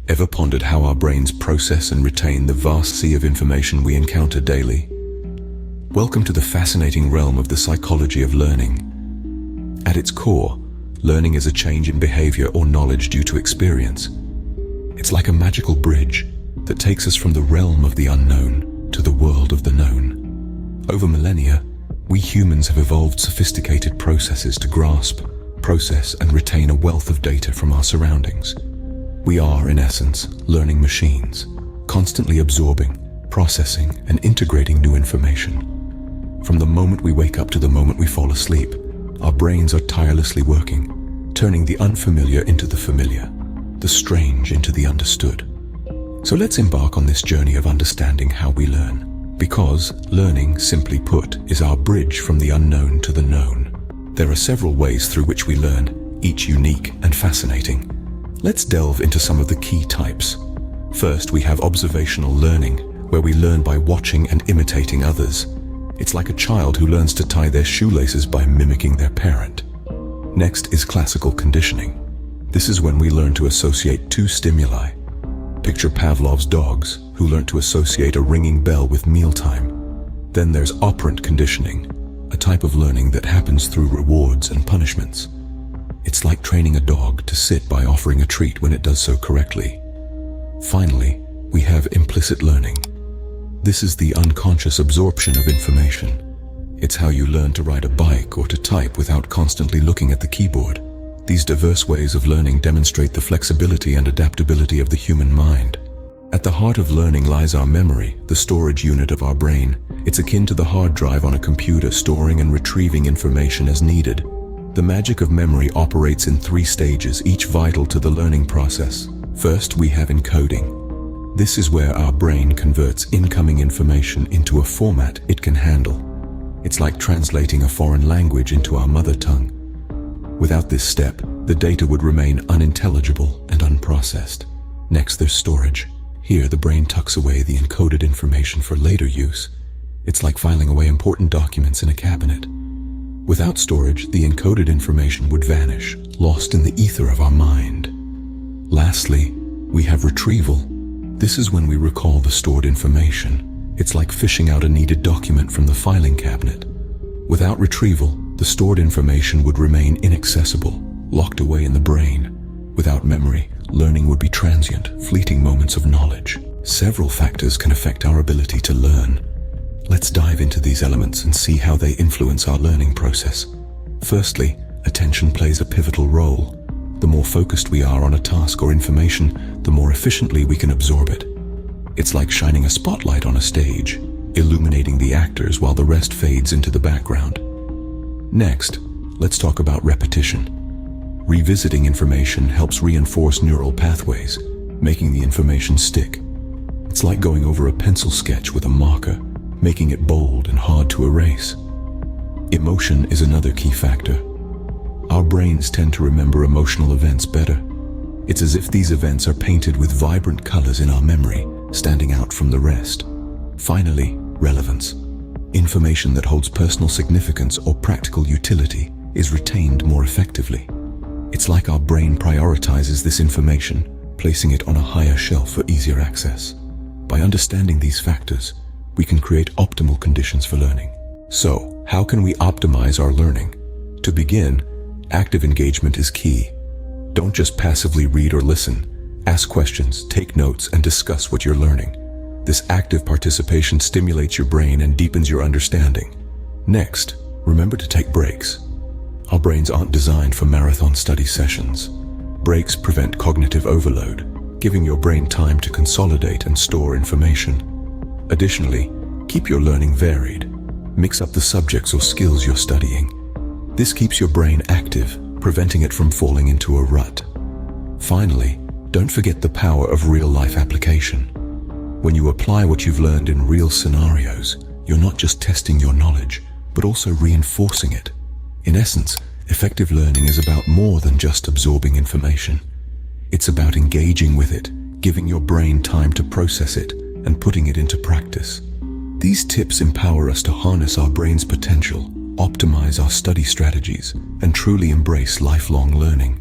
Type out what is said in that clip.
Ever pondered how our brains process and retain the vast sea of information we encounter daily? Welcome to the fascinating realm of the psychology of learning. At its core, learning is a change in behavior or knowledge due to experience. It's like a magical bridge that takes us from the realm of the unknown to the world of the known. Over millennia, we humans have evolved sophisticated processes to grasp, process, and retain a wealth of data from our surroundings. We are, in essence, learning machines, constantly absorbing, processing, and integrating new information. From the moment we wake up to the moment we fall asleep, our brains are tirelessly working, turning the unfamiliar into the familiar, the strange into the understood. So let's embark on this journey of understanding how we learn. Because learning, simply put, is our bridge from the unknown to the known. There are several ways through which we learn, each unique and fascinating. Let's delve into some of the key types. First, we have observational learning, where we learn by watching and imitating others. It's like a child who learns to tie their shoelaces by mimicking their parent. Next is classical conditioning. This is when we learn to associate two stimuli. Picture Pavlov's dogs, who learn to associate a ringing bell with mealtime. Then there's operant conditioning, a type of learning that happens through rewards and punishments. It's like training a dog to sit by offering a treat when it does so correctly. Finally, we have implicit learning. This is the unconscious absorption of information. It's how you learn to ride a bike or to type without constantly looking at the keyboard. These diverse ways of learning demonstrate the flexibility and adaptability of the human mind. At the heart of learning lies our memory, the storage unit of our brain. It's akin to the hard drive on a computer, storing and retrieving information as needed. The magic of memory operates in 3 stages, each vital to the learning process. First, we have encoding. This is where our brain converts incoming information into a format it can handle. It's like translating a foreign language into our mother tongue. Without this step, the data would remain unintelligible and unprocessed. Next, there's storage. Here, the brain tucks away the encoded information for later use. It's like filing away important documents in a cabinet. Without storage, the encoded information would vanish, lost in the ether of our mind. Lastly, we have retrieval. This is when we recall the stored information. It's like fishing out a needed document from the filing cabinet. Without retrieval, the stored information would remain inaccessible, locked away in the brain. Without memory, learning would be transient, fleeting moments of knowledge. Several factors can affect our ability to learn. Let's dive into these elements and see how they influence our learning process. Firstly, attention plays a pivotal role. The more focused we are on a task or information, the more efficiently we can absorb it. It's like shining a spotlight on a stage, illuminating the actors while the rest fades into the background. Next, let's talk about repetition. Revisiting information helps reinforce neural pathways, making the information stick. It's like going over a pencil sketch with a marker, making it bold and hard to erase. Emotion is another key factor. Our brains tend to remember emotional events better. It's as if these events are painted with vibrant colors in our memory, standing out from the rest. Finally, relevance. Information that holds personal significance or practical utility is retained more effectively. It's like our brain prioritizes this information, placing it on a higher shelf for easier access. By understanding these factors, we can create optimal conditions for learning. So, how can we optimize our learning? To begin, active engagement is key. Don't just passively read or listen. Ask questions, take notes, and discuss what you're learning. This active participation stimulates your brain and deepens your understanding. Next, remember to take breaks. Our brains aren't designed for marathon study sessions. Breaks prevent cognitive overload, giving your brain time to consolidate and store information. Additionally, keep your learning varied. Mix up the subjects or skills you're studying. This keeps your brain active, preventing it from falling into a rut. Finally, don't forget the power of real-life application. When you apply what you've learned in real scenarios, you're not just testing your knowledge, but also reinforcing it. In essence, effective learning is about more than just absorbing information. It's about engaging with it, giving your brain time to process it, and putting it into practice. These tips empower us to harness our brain's potential, optimize our study strategies, and truly embrace lifelong learning.